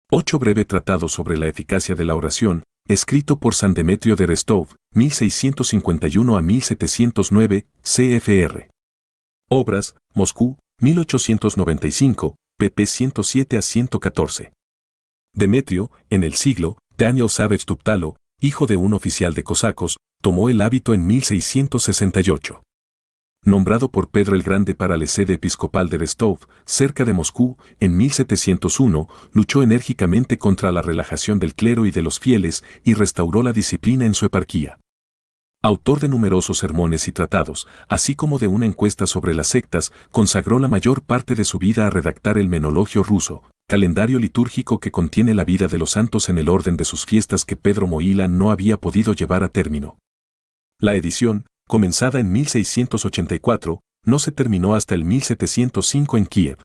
8. Breve tratado sobre la eficacia de la oración, escrito por San Demetrio de Rostov, 1651 a 1709, CFR. Obras, Moscú, 1895, pp 107 a 114. Demetrio, en el siglo, Daniel Savage Tuptalo, hijo de un oficial de cosacos, tomó el hábito en 1668. Nombrado por Pedro el Grande para la sede episcopal de Rostov, cerca de Moscú, en 1701, luchó enérgicamente contra la relajación del clero y de los fieles y restauró la disciplina en su eparquía. Autor de numerosos sermones y tratados, así como de una encuesta sobre las sectas, consagró la mayor parte de su vida a redactar el Menologio ruso, calendario litúrgico que contiene la vida de los santos en el orden de sus fiestas que Pedro Moïla no había podido llevar a término. La edición, comenzada en 1684, no se terminó hasta el 1705 en Kiev.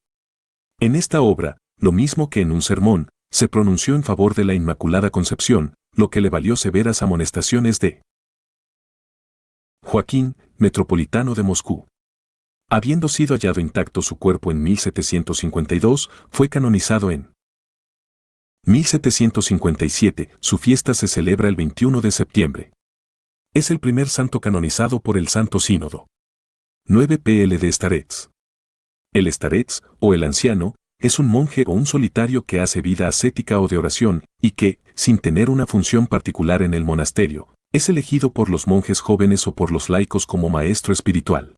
En esta obra, lo mismo que en un sermón, se pronunció en favor de la Inmaculada Concepción, lo que le valió severas amonestaciones de Joaquín, metropolitano de Moscú. Habiendo sido hallado intacto su cuerpo en 1752, fue canonizado en 1757, su fiesta se celebra el 21 de septiembre. Es el primer santo canonizado por el Santo Sínodo. 9. PL de Starets. El starets, o el anciano, es un monje o un solitario que hace vida ascética o de oración, y que, sin tener una función particular en el monasterio, es elegido por los monjes jóvenes o por los laicos como maestro espiritual.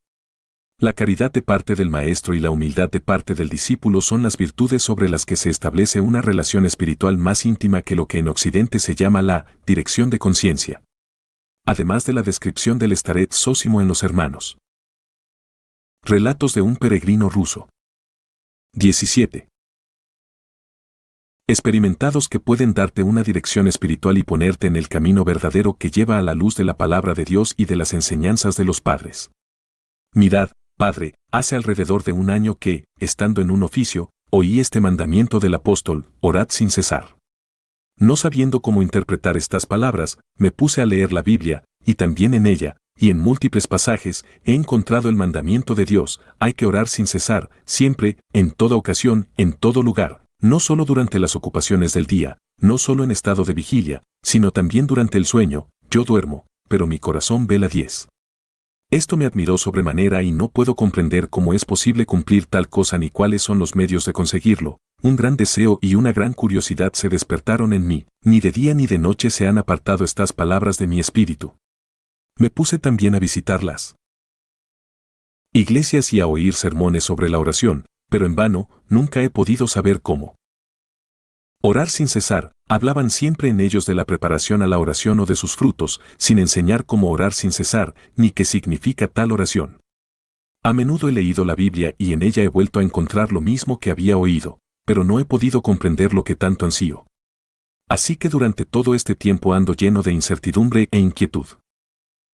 La caridad de parte del maestro y la humildad de parte del discípulo son las virtudes sobre las que se establece una relación espiritual más íntima que lo que en Occidente se llama la dirección de conciencia. Además de la descripción del starets Sósimo en los Hermanos. Relatos de un peregrino ruso. 17. Experimentados que pueden darte una dirección espiritual y ponerte en el camino verdadero que lleva a la luz de la palabra de Dios y de las enseñanzas de los padres. Mirad, Padre, hace alrededor de un año que, estando en un oficio, oí este mandamiento del apóstol: orad sin cesar. No sabiendo cómo interpretar estas palabras, me puse a leer la Biblia, y también en ella, y en múltiples pasajes, he encontrado el mandamiento de Dios: hay que orar sin cesar, siempre, en toda ocasión, en todo lugar, no solo durante las ocupaciones del día, no solo en estado de vigilia, sino también durante el sueño. Yo duermo, pero mi corazón vela 10. Esto me admiró sobremanera y no puedo comprender cómo es posible cumplir tal cosa ni cuáles son los medios de conseguirlo. Un gran deseo y una gran curiosidad se despertaron en mí, ni de día ni de noche se han apartado estas palabras de mi espíritu. Me puse también a visitar las iglesias y a oír sermones sobre la oración, pero en vano, nunca he podido saber cómo orar sin cesar. Hablaban siempre en ellos de la preparación a la oración o de sus frutos, sin enseñar cómo orar sin cesar, ni qué significa tal oración. A menudo he leído la Biblia y en ella he vuelto a encontrar lo mismo que había oído, pero no he podido comprender lo que tanto ansío. Así que durante todo este tiempo ando lleno de incertidumbre e inquietud.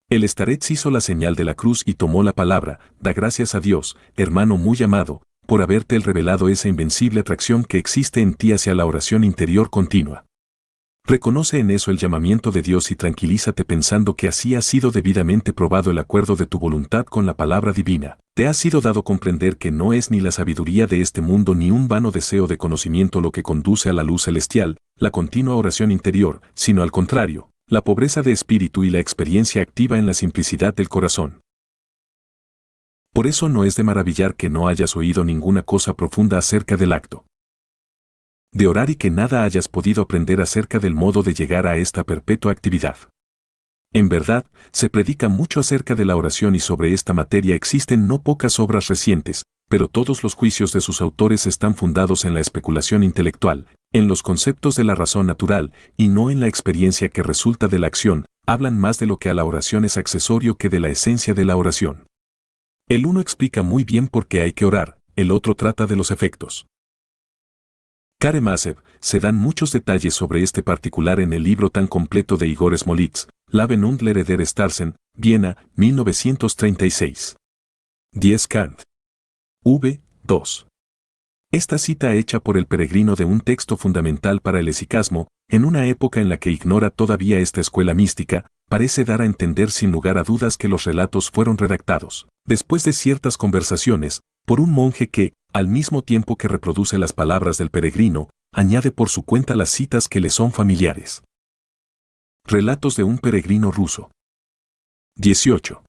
El starets hizo la señal de la cruz y tomó la palabra: da gracias a Dios, hermano muy amado, por haberte revelado esa invencible atracción que existe en ti hacia la oración interior continua. Reconoce en eso el llamamiento de Dios y tranquilízate pensando que así ha sido debidamente probado el acuerdo de tu voluntad con la palabra divina. Te ha sido dado comprender que no es ni la sabiduría de este mundo ni un vano deseo de conocimiento lo que conduce a la luz celestial, la continua oración interior, sino al contrario, la pobreza de espíritu y la experiencia activa en la simplicidad del corazón. Por eso no es de maravillar que no hayas oído ninguna cosa profunda acerca del acto de orar y que nada hayas podido aprender acerca del modo de llegar a esta perpetua actividad. En verdad, se predica mucho acerca de la oración y sobre esta materia existen no pocas obras recientes, pero todos los juicios de sus autores están fundados en la especulación intelectual, en los conceptos de la razón natural, y no en la experiencia que resulta de la acción. Hablan más de lo que a la oración es accesorio que de la esencia de la oración. El uno explica muy bien por qué hay que orar, el otro trata de los efectos. Karamazov, se dan muchos detalles sobre este particular en el libro tan completo de Igor Smolitz, Leben und Lehre der Starsen, Viena, 1936. 10 Kant. V. 2. Esta cita hecha por el peregrino de un texto fundamental para el esicasmo, en una época en la que ignora todavía esta escuela mística, parece dar a entender sin lugar a dudas que los relatos fueron redactados, después de ciertas conversaciones, por un monje que, al mismo tiempo que reproduce las palabras del peregrino, añade por su cuenta las citas que le son familiares. Relatos de un peregrino ruso. 18.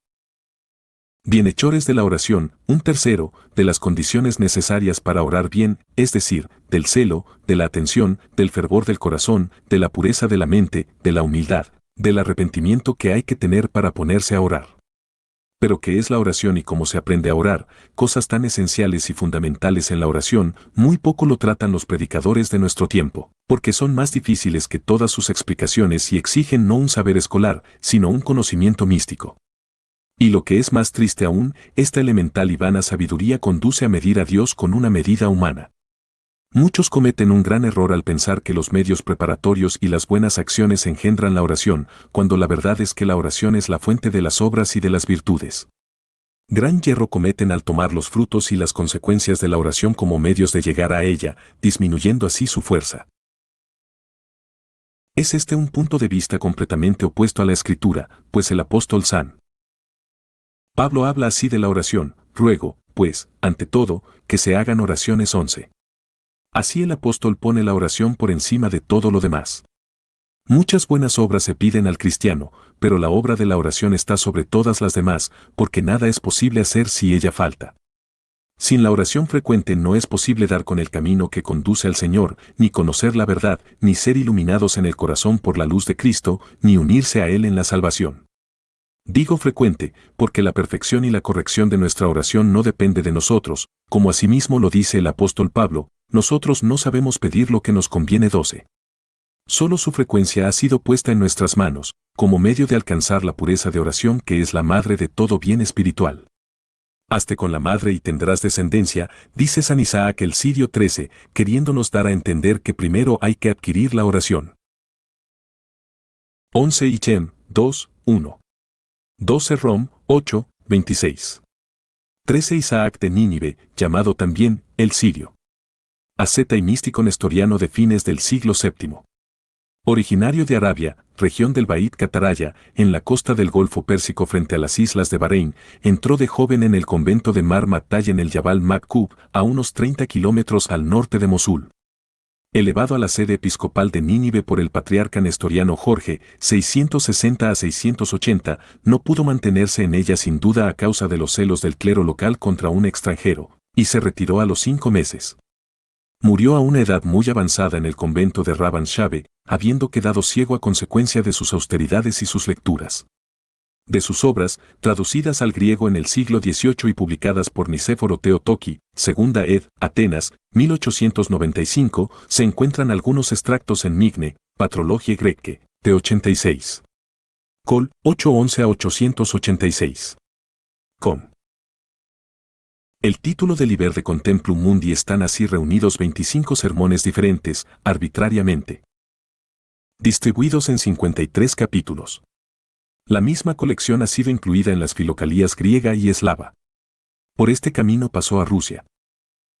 Bienhechores de la oración, un tercero, de las condiciones necesarias para orar bien, es decir, del celo, de la atención, del fervor del corazón, de la pureza de la mente, de la humildad, del arrepentimiento que hay que tener para ponerse a orar. Pero ¿qué es la oración y cómo se aprende a orar? Cosas tan esenciales y fundamentales en la oración, muy poco lo tratan los predicadores de nuestro tiempo, porque son más difíciles que todas sus explicaciones y exigen no un saber escolar, sino un conocimiento místico. Y lo que es más triste aún, esta elemental y vana sabiduría conduce a medir a Dios con una medida humana. Muchos cometen un gran error al pensar que los medios preparatorios y las buenas acciones engendran la oración, cuando la verdad es que la oración es la fuente de las obras y de las virtudes. Gran yerro cometen al tomar los frutos y las consecuencias de la oración como medios de llegar a ella, disminuyendo así su fuerza. Es este un punto de vista completamente opuesto a la Escritura, pues el apóstol San Pablo habla así de la oración: ruego, pues, ante todo, que se hagan oraciones 11. Así el apóstol pone la oración por encima de todo lo demás. Muchas buenas obras se piden al cristiano, pero la obra de la oración está sobre todas las demás, porque nada es posible hacer si ella falta. Sin la oración frecuente no es posible dar con el camino que conduce al Señor, ni conocer la verdad, ni ser iluminados en el corazón por la luz de Cristo, ni unirse a Él en la salvación. Digo frecuente, porque la perfección y la corrección de nuestra oración no depende de nosotros, como asimismo lo dice el apóstol Pablo: nosotros no sabemos pedir lo que nos conviene 12. Solo su frecuencia ha sido puesta en nuestras manos, como medio de alcanzar la pureza de oración que es la madre de todo bien espiritual. Hazte con la madre y tendrás descendencia, dice San Isaac el Sirio 13, queriéndonos dar a entender que primero hay que adquirir la oración. 11 Ichem 2, 1. 12 Rom 8, 26. 13 Isaac de Nínive, llamado también el Sirio. Asceta y místico nestoriano de fines del siglo VII. Originario de Arabia, región del Bait Cataraya, en la costa del Golfo Pérsico frente a las islas de Bahrein, entró de joven en el convento de Mar Mattay en el Jabal Makkub, a unos 30 kilómetros al norte de Mosul. Elevado a la sede episcopal de Nínive por el patriarca nestoriano Jorge, 660 a 680, no pudo mantenerse en ella sin duda a causa de los celos del clero local contra un extranjero, y se retiró a los 5 meses. Murió a una edad muy avanzada en el convento de Rabban Shabe, habiendo quedado ciego a consecuencia de sus austeridades y sus lecturas. De sus obras, traducidas al griego en el siglo XVIII y publicadas por Nicéforo Teotoki, Segunda ed., Atenas, 1895, se encuentran algunos extractos en Migne, Patrologie Grecque, de 86. Col. 811 a 886. Com. El título del Liber de Contemplum Mundi están así reunidos 25 sermones diferentes, arbitrariamente distribuidos en 53 capítulos. La misma colección ha sido incluida en las filocalías griega y eslava. Por este camino pasó a Rusia.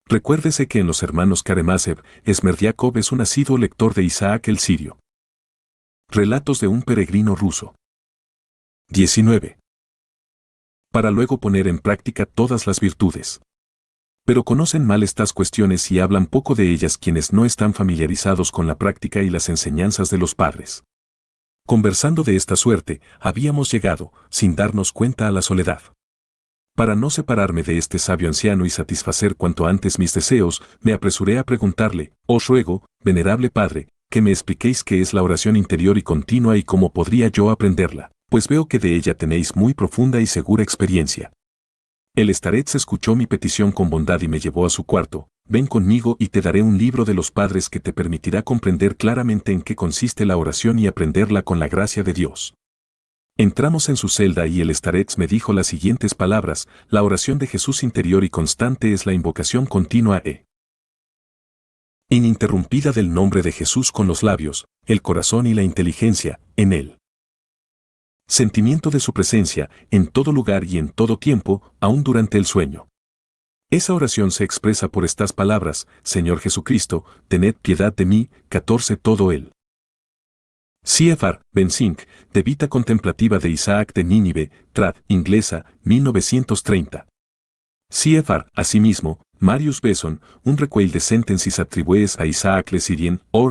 Recuérdese que en los hermanos Karemázev, Smerdiakov es un asiduo lector de Isaac el Sirio. Relatos de un peregrino ruso. 19. Para luego poner en práctica todas las virtudes. Pero conocen mal estas cuestiones y hablan poco de ellas quienes no están familiarizados con la práctica y las enseñanzas de los padres. Conversando de esta suerte, habíamos llegado, sin darnos cuenta, a la soledad. Para no separarme de este sabio anciano y satisfacer cuanto antes mis deseos, me apresuré a preguntarle: os ruego, venerable padre, que me expliquéis qué es la oración interior y continua y cómo podría yo aprenderla, pues veo que de ella tenéis muy profunda y segura experiencia. El starets escuchó mi petición con bondad y me llevó a su cuarto. Ven conmigo y te daré un libro de los padres que te permitirá comprender claramente en qué consiste la oración y aprenderla con la gracia de Dios. Entramos en su celda y el starets me dijo las siguientes palabras: la oración de Jesús interior y constante es la invocación continua e ininterrumpida del nombre de Jesús con los labios, el corazón y la inteligencia, en él. Sentimiento de su presencia, en todo lugar y en todo tiempo, aún durante el sueño. Esa oración se expresa por estas palabras: Señor Jesucristo, tened piedad de mí. 14 Todo él. C.F.R. Bensink, de Vita Contemplativa de Isaac de Nínive, trad. Inglesa, 1930. C.F.R. Asimismo, Marius Besson, un recueil de sentences attribuées a Isaac Le Syrien, or